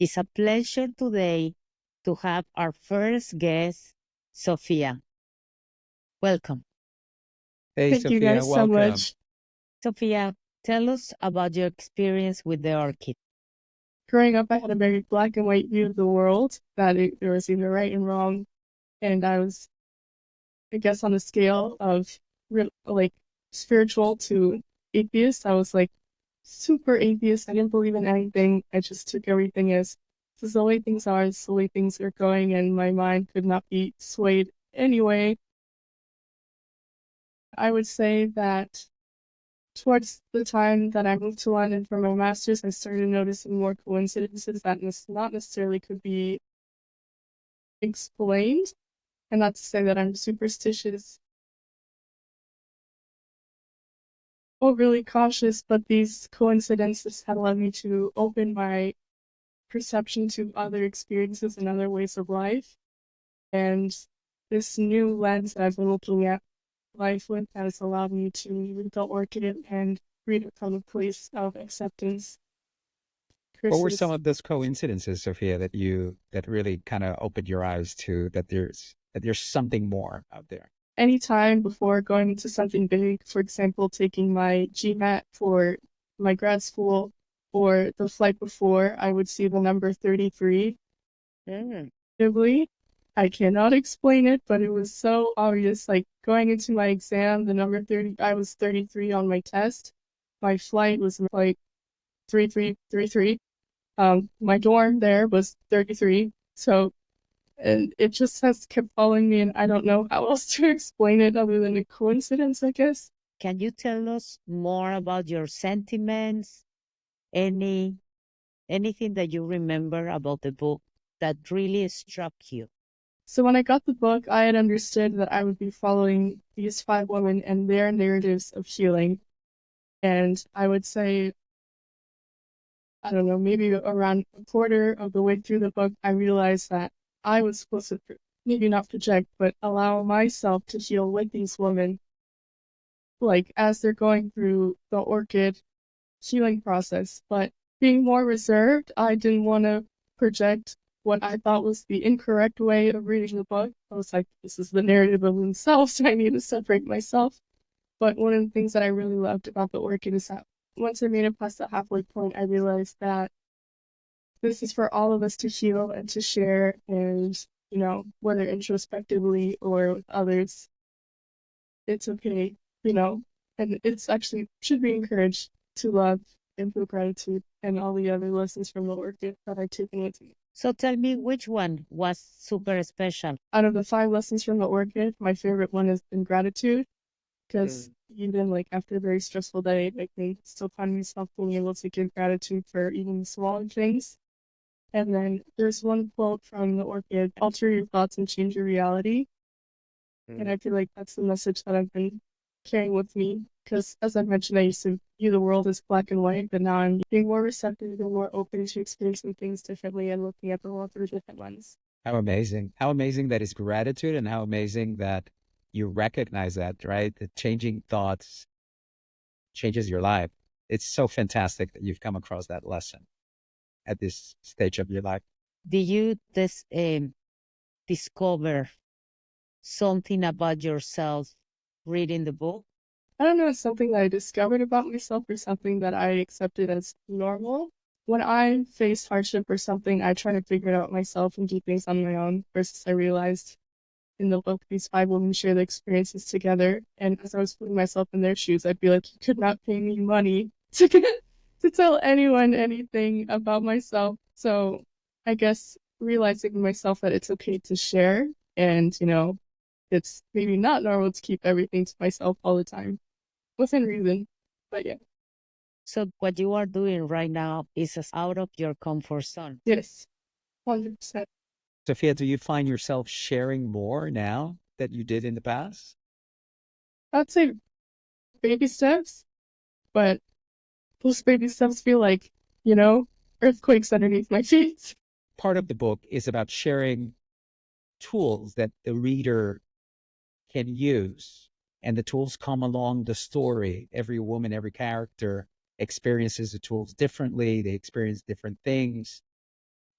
It's a pleasure today to have our first guest, Sofia. Welcome. Hey, Thank you Sophia, guys so welcome. much. Sofia, tell us about your experience with the orchid. Growing up, I had a very black and white view of the world, that there was either right and wrong. And I was, I guess, on a scale of like spiritual to atheist. I was like super atheist. I didn't believe in anything. I just took everything as this is the way things are, this is the way things are going, and my mind could not be swayed anyway. I would say that towards the time that I moved to London for my master's, I started noticing more coincidences that not necessarily could be explained. And not to say that I'm superstitious or really cautious, but these coincidences have led me to open my perception to other experiences and other ways of life. And this new lens that I've been looking at life with has allowed me to read the orchid and read it from a place of acceptance. What were some Versus of those coincidences, Sophia, that really kind of opened your eyes to that there's something more out there? any time before going into something big, for example, taking my GMAT for my grad school or the flight before, I would see the number 33. Mm. Vividly. I cannot explain it, but it was so obvious. Like going into my exam, the number 30, I was 33 on my test. My flight was like 3333. My dorm there was 33. So, and it just has kept following me, and I don't know how else to explain it other than a coincidence, I guess. Can you tell us more about your sentiments? Any anything that you remember about the book that really struck you? So when I got the book, I had understood that I would be following these five women and their narratives of healing. And I would say, I don't know, maybe around a quarter of the way through the book, I realized that I was supposed to maybe not project, but allow myself to heal with these women, like as they're going through the orchid healing process. But being more reserved, I didn't want to project what I thought was the incorrect way of reading the book. I was like, this is the narrative of themselves, so I need to separate myself. But one of the things that I really loved about the orchid is that once I made it past the halfway point, I realized that this is for all of us to heal and to share, and whether introspectively or with others, it's okay, and it's actually should be encouraged to love and feel gratitude and all the other lessons from the orchid that I've taken with me. So tell me which one was super special. Out of the five lessons from the orchid, my favorite one has been gratitude, because even like after a very stressful day, I can still find myself being able to give gratitude for even smaller things. And then there's one quote from the orchid: alter your thoughts and change your reality. And I feel like that's the message that I've been carrying with me. Because as I mentioned, I used to view the world as black and white, but now I'm being more receptive and more open to experiencing things differently and looking at the world through a different lens. How amazing. How amazing that is gratitude and how amazing that you recognize that, right? That changing thoughts changes your life. It's so fantastic that you've come across that lesson at this stage of your life. Did you discover something about yourself reading the book? I don't know, it's something that I discovered about myself or something that I accepted as normal. When I face hardship or something, I try to figure it out myself and do things on my own, versus I realized in the book, these five women share their experiences together. And as I was putting myself in their shoes, I'd be like, you could not pay me money to to tell anyone anything about myself. So I guess realizing myself that it's okay to share, and it's maybe not normal to keep everything to myself all the time, within reason. But yeah, So what you are doing right now is out of your comfort zone. yes, 100%. Sophia, do you find yourself sharing more now that you did in the past? I'd say baby steps, but those baby steps feel like, earthquakes underneath my feet. Part of the book is about sharing tools that the reader can use. And the tools come along the story. Every woman, every character experiences the tools differently. They experience different things.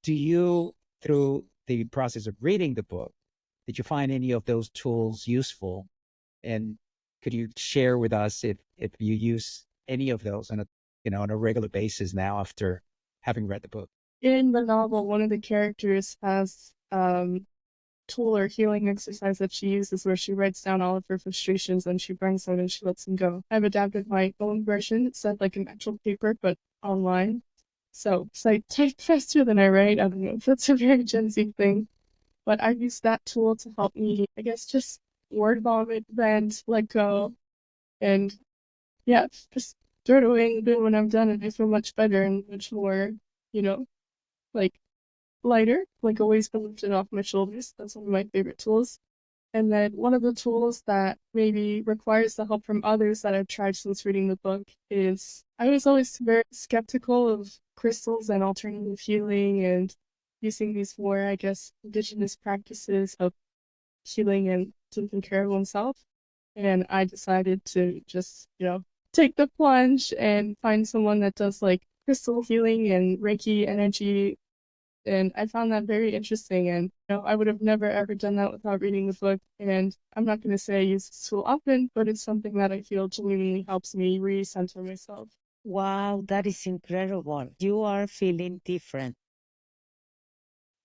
Do you, through the process of reading the book, did you find any of those tools useful? And could you share with us if you use any of those on a on a regular basis now after having read the book? In the novel, one of the characters has tool or healing exercise that she uses where she writes down all of her frustrations and she brings them and she lets them go. I've adapted my own version. It's set like an actual paper, but online. So I type faster than I write. I don't know if that's a very Gen Z thing, but I use that tool to help me, I guess, just word vomit, vent, let go, and yeah, just throw it away and do it when I'm done, and I feel much better and much more, you know, like lighter, like a weight been lifted off my shoulders. That's one of my favorite tools. And then one of the tools that maybe requires the help from others that I've tried since reading the book is I was always very skeptical of crystals and alternative healing and using these more, I guess, indigenous practices of healing and taking care of oneself. And I decided to just, take the plunge and find someone that does like crystal healing and Reiki energy, and I found that very interesting. And I would have never ever done that without reading the book. And I'm not going to say I use this tool often, but it's something that I feel genuinely helps me recenter myself. Wow, that is incredible. You are feeling different.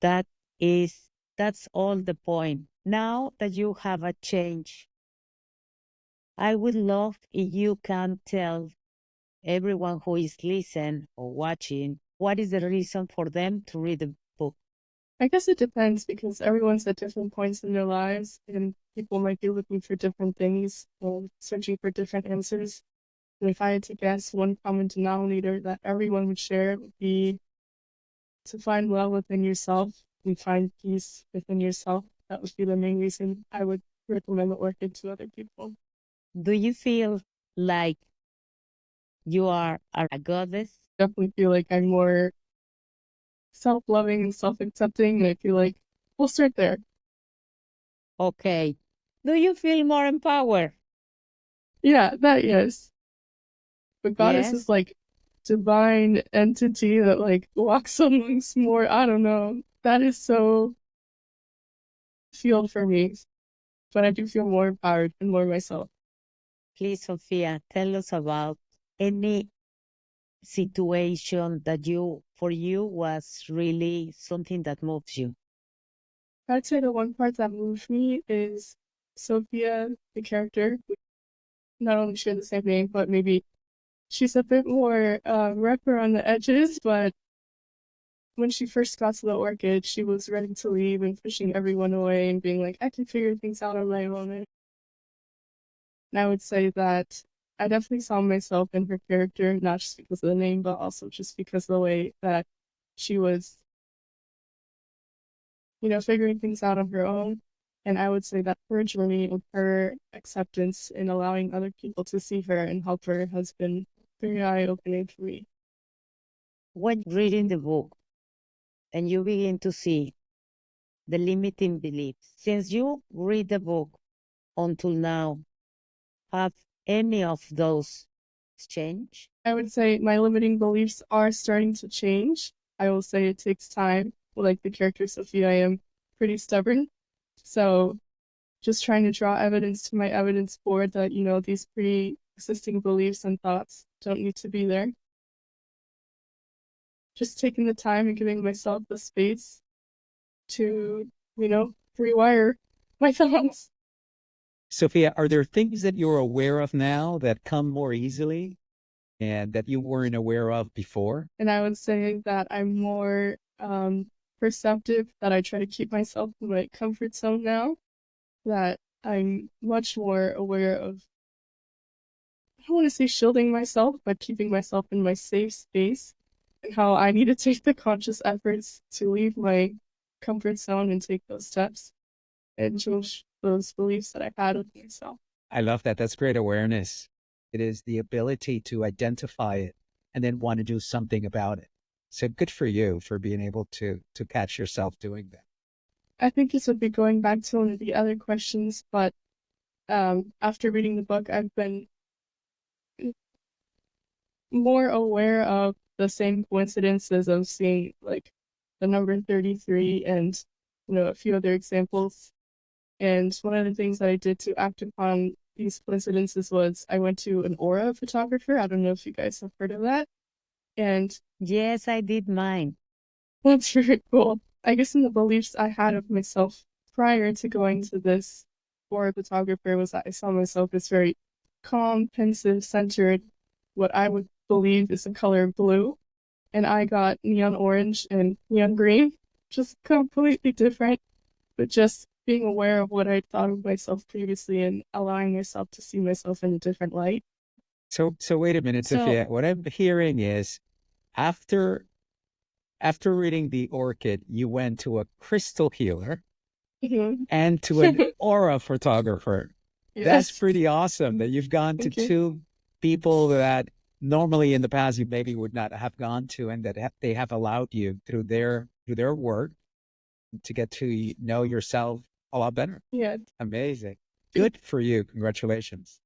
That is, that's all the point. Now that you have a change, I would love if you can tell everyone who is listening or watching what is the reason for them to read the book. I guess it depends because everyone's at different points in their lives and people might be looking for different things or searching for different answers. And if I had to guess, one common denominator that everyone would share would be to find love within yourself and find peace within yourself. That would be the main reason I would recommend the orchid to other people. Do you feel like you are a goddess? Definitely feel like I'm more self-loving and self-accepting, and I feel like we'll start there. Okay. Do you feel more empowered? Yeah, that yes. But goddess is Yes. like divine entity that like walks amongst more. I don't know. That is so field for me, but I do feel more empowered and more myself. Please, Sophia, tell us about any situation that for you was really something that moves you. I'd say the one part that moved me is Sophia, the character. We not only share the same name, but maybe she's a bit more rougher on the edges, but when she first got to the orchid, she was ready to leave and pushing everyone away and being like, I can figure things out on my own. And I would say that I definitely saw myself in her character, not just because of the name, but also just because of the way that she was, figuring things out on her own. And I would say that her journey and her acceptance in allowing other people to see her and help her has been very eye-opening for me. When reading the book and you begin to see the limiting beliefs, since you read the book until now, have any of those changed? I would say my limiting beliefs are starting to change. I will say it takes time. Like the character Sophia, I am pretty stubborn. So just trying to draw evidence to my evidence board that, these pre-existing beliefs and thoughts don't need to be there. Just taking the time and giving myself the space to, rewire my thoughts. Sophia, are there things that you're aware of now that come more easily and that you weren't aware of before? And I would say that I'm more perceptive, that I try to keep myself in my comfort zone now, that I'm much more aware of, I don't want to say shielding myself, but keeping myself in my safe space, and how I need to take the conscious efforts to leave my comfort zone and take those steps and change those beliefs that I had with myself. I love that. That's great awareness. It is the ability to identify it and then want to do something about it. So good for you for being able to catch yourself doing that. I think this would be going back to one of the other questions, but after reading the book, I've been more aware of the same coincidences of seeing like the number 33, and a few other examples. And one of the things that I did to act upon these coincidences was I went to an aura photographer. I don't know if you guys have heard of that. And Yes, I did mine. that's very cool. I guess in the beliefs I had of myself prior to going to this aura photographer was that I saw myself as very calm, pensive, centered, what I would believe is the color blue. And I got neon orange and neon green, just completely different, but just being aware of what I thought of myself previously and allowing myself to see myself in a different light. So wait a minute, So, Sophia. What I'm hearing is after reading the orchid, you went to a crystal healer Mhm. and to an aura photographer. That's Yes, pretty awesome that you've gone to thank you. two people that normally in the past you maybe would not have gone to, and that they have allowed you through their work to get to know yourself a lot better. Yeah. Amazing. Good for you. Congratulations.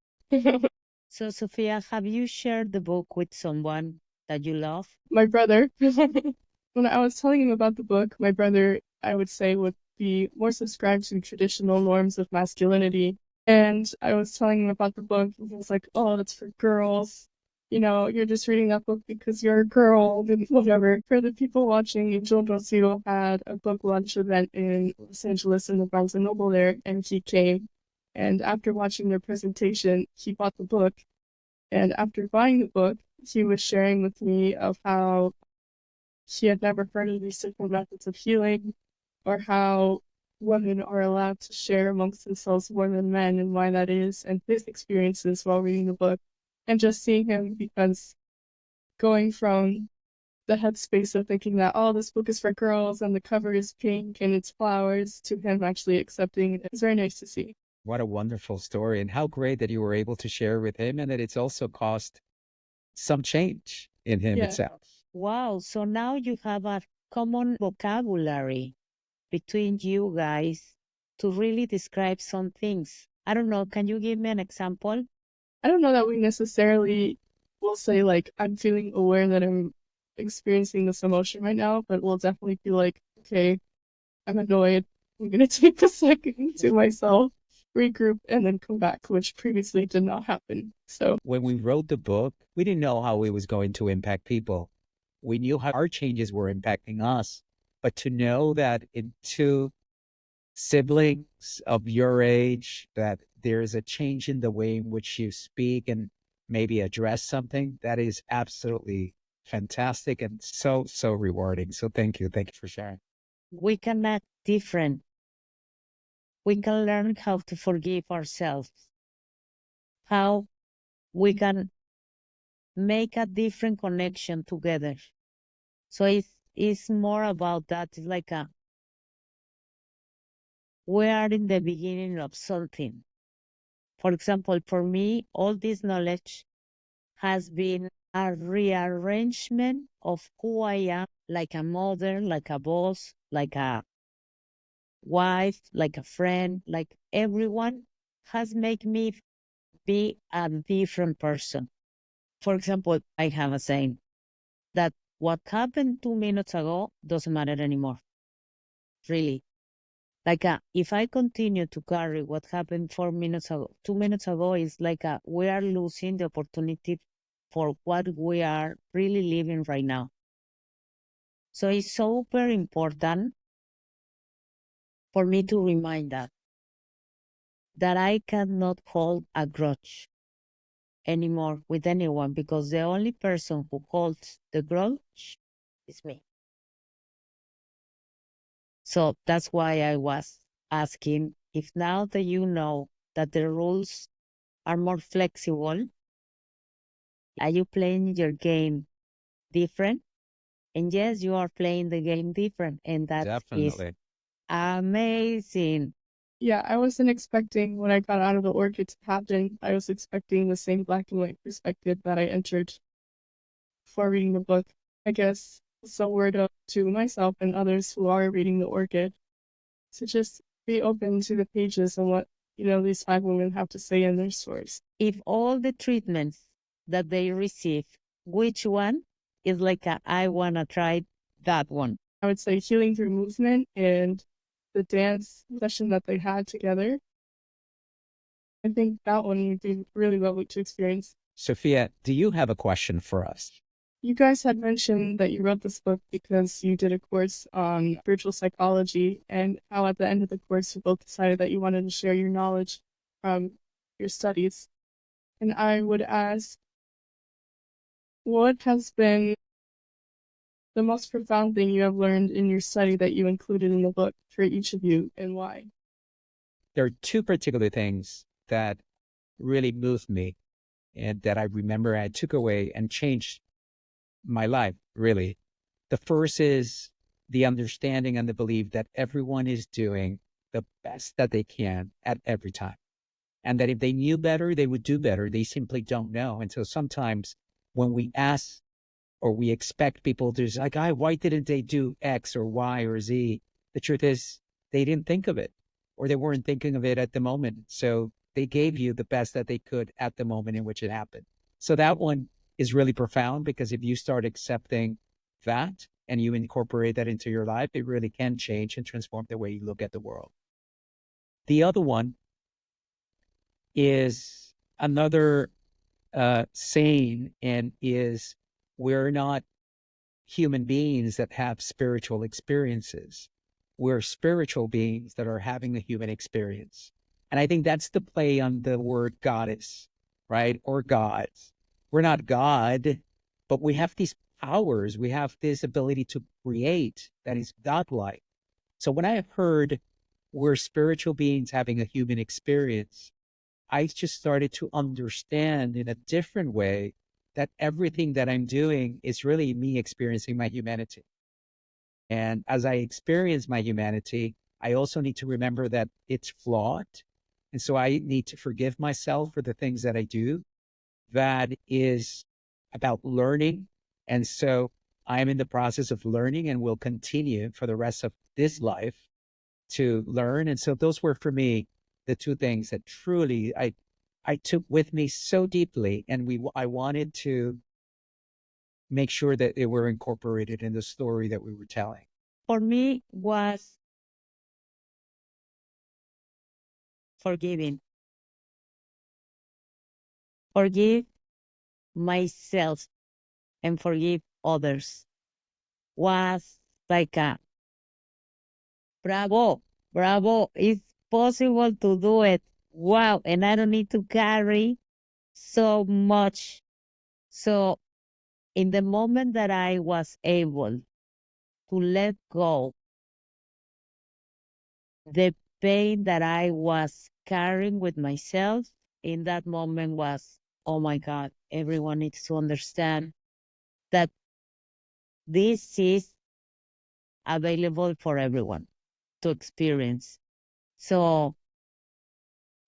so Sophia, have you shared the book with someone that you love? My brother, when I was telling him about the book, my brother, I would say, would be more subscribed to traditional norms of masculinity. And I was telling him about the book, and he was like, "Oh, that's for girls. You're just reading that book because you're a girl," and whatever. For the people watching, Rocio had a book launch event in Los Angeles in the Barnes& and Noble there, and he came. And after watching their presentation, he bought the book. And after buying the book, he was sharing with me of how she had never heard of these different methods of healing, or how women are allowed to share amongst themselves more than men, and why that is, and his experiences while reading the book. And just seeing him, because going from the headspace of thinking that, oh, this book is for girls and the cover is pink and it's flowers, to him actually accepting it. It's very nice to see. What a wonderful story. And how great that you were able to share with him and that it's also caused some change in him Yeah. itself. Wow, so now you have a common vocabulary between you guys to really describe some things. I don't know, can you give me an example? I don't know that we necessarily will say, like, I'm feeling aware that I'm experiencing this emotion right now, but we'll definitely be like, okay, I'm annoyed. I'm gonna take a second to myself, regroup, and then come back, which previously did not happen. So, When we wrote the book, we didn't know how it was going to impact people. We knew how our changes were impacting us. But to know that in two siblings of your age, that there's a change in the way in which you speak and maybe address something, that is absolutely fantastic and so, so rewarding. So thank you. Thank you for sharing. We can act different. We can learn how to forgive ourselves, how we can make a different connection together. So it's more about that. It's like we are in the beginning of something. For example, for me, all this knowledge has been a rearrangement of who I am, like a mother, like a boss, like a wife, like a friend, like everyone has made me be a different person. For example, I have a saying that what happened 2 minutes ago doesn't matter anymore. Really. Like if I continue to carry what happened 4 minutes ago, 2 minutes ago, is like we are losing the opportunity for what we are really living right now. So it's super important for me to remind that I cannot hold a grudge anymore with anyone, because the only person who holds the grudge is me. So that's why I was asking if, now that you know that the rules are more flexible, are you playing your game different? And yes, you are playing the game different, and that is Definitely. amazing. yeah, I wasn't expecting when I got out of the orchid to happen. I was expecting the same black and white perspective that I entered before reading the book. I guess it's a word up to myself and others who are reading the orchid to just be open to the pages and what, these five women have to say in their stories. If all the treatments that they receive, which one is like I want to try that one? I would say healing through movement and the dance session that they had together. I think that one would be really lovely to experience. Sofia, do you have a question for us? You guys had mentioned that you wrote this book because you did a course on spiritual psychology, and how at the end of the course you both decided that you wanted to share your knowledge from your studies. And I would ask, what has been the most profound thing you have learned in your study that you included in the book for each of you, and why? There are two particular things that really moved me and that I remember I took away and changed my life, really. The first is the understanding and the belief that everyone is doing the best that they can at every time. And that if they knew better, they would do better. They simply don't know. And so sometimes when we ask or we expect people to like, why didn't they do X or Y or Z? The truth is they didn't think of it, or they weren't thinking of it at the moment. So they gave you the best that they could at the moment in which it happened. So that one is really profound, because if you start accepting that and you incorporate that into your life, it really can change and transform the way you look at the world. The other one is another saying, and is, we're not human beings that have spiritual experiences. We're spiritual beings that are having a human experience. And I think that's the play on the word goddess, right? Or gods. We're not God, but we have these powers. We have this ability to create that is godlike. So when I have heard we're spiritual beings having a human experience, I just started to understand in a different way that everything that I'm doing is really me experiencing my humanity. And as I experience my humanity, I also need to remember that it's flawed. And so I need to forgive myself for the things that I do. That is about learning. And so I am in the process of learning and will continue for the rest of this life to learn. And so those were for me the two things that truly I took with me so deeply, and I wanted to make sure that they were incorporated in the story that we were telling. For me was forgiving. Forgive myself and forgive others was like a bravo, bravo, it's possible to do it. Wow, and I don't need to carry so much. So in the moment that I was able to let go the pain that I was carrying with myself, in that moment was, oh my God, everyone needs to understand that this is available for everyone to experience. So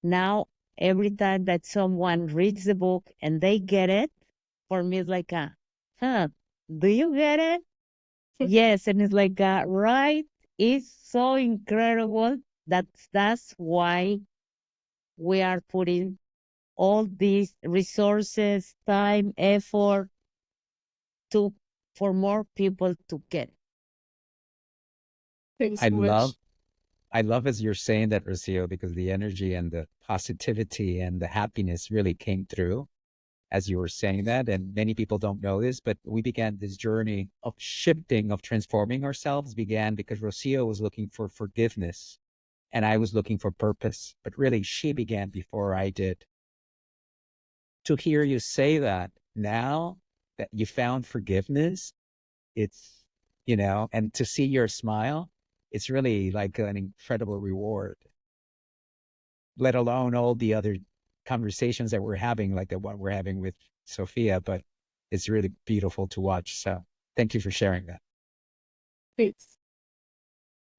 now, every time that someone reads the book and they get it, for me, it's like, huh, do you get it? Yes. And it's like, right? It's so incredible. That's why we are putting all these resources, time, effort to for more people to get. Thanks I so much. love I love as you're saying that, Rocio, because the energy and the positivity and the happiness really came through as you were saying that. And many people don't know this, but we began this journey of shifting, of transforming ourselves, began because Rocio was looking for forgiveness and I was looking for purpose. But really, she began before I did. To hear you say that now that you found forgiveness, it's, and to see your smile, it's really like an incredible reward, let alone all the other conversations that we're having, like the one we're having with Sofia. But it's really beautiful to watch. So thank you for sharing that. Thanks.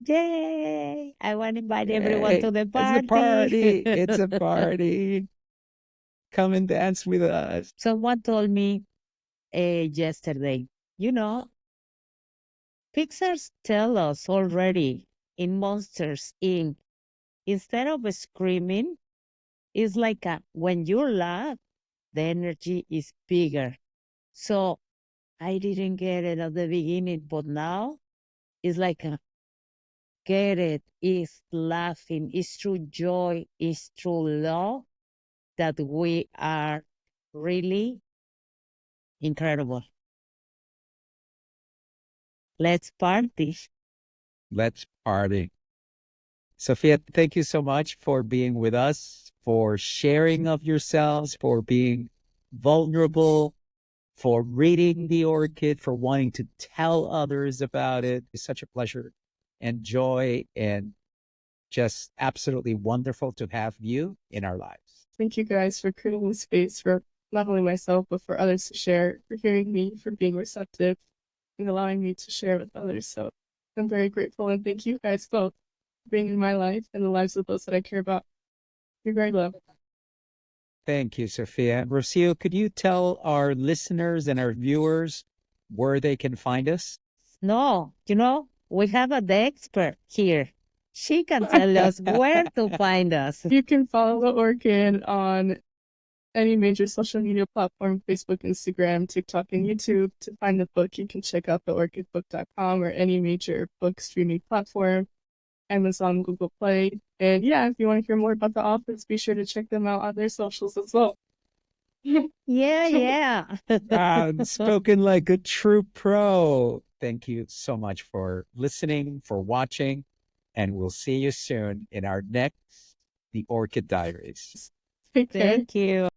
Yay! I want to invite everyone Hey, to the it's a party. party. It's a party. Come and dance with us. Someone told me yesterday, you know, Pixar tell us already in Monsters Inc. Instead of screaming, it's like when you laugh, the energy is bigger. So I didn't get it at the beginning, but now It's like a get it, is laughing, is through joy, is through love that we are really incredible. Let's party. Let's party. Sofia, thank you so much for being with us, for sharing of yourselves, for being vulnerable, for reading the orchid, for wanting to tell others about it. It's such a pleasure and joy and just absolutely wonderful to have you in our lives. Thank you guys for creating the space for not only myself, but for others to share, for hearing me, for being receptive, and allowing me to share with others. So I'm very grateful, and thank you guys both for being in my life and the lives of those that I care about. You're very loved. Thank you, Sofia. Rocio, could you tell our listeners and our viewers where they can find us? No, we have an expert here. She can tell us where to find us. You can follow the Orchid on any major social media platform, Facebook, Instagram, TikTok, and YouTube. To find the book, you can check out theorchidbook.com or any major book streaming platform, Amazon, Google Play. And yeah, if you want to hear more about the authors, be sure to check them out on their socials as well. Yeah. Spoken like a true pro. Thank you so much for listening, for watching, and we'll see you soon in our next The Orchid Diaries. Take care. Thank you.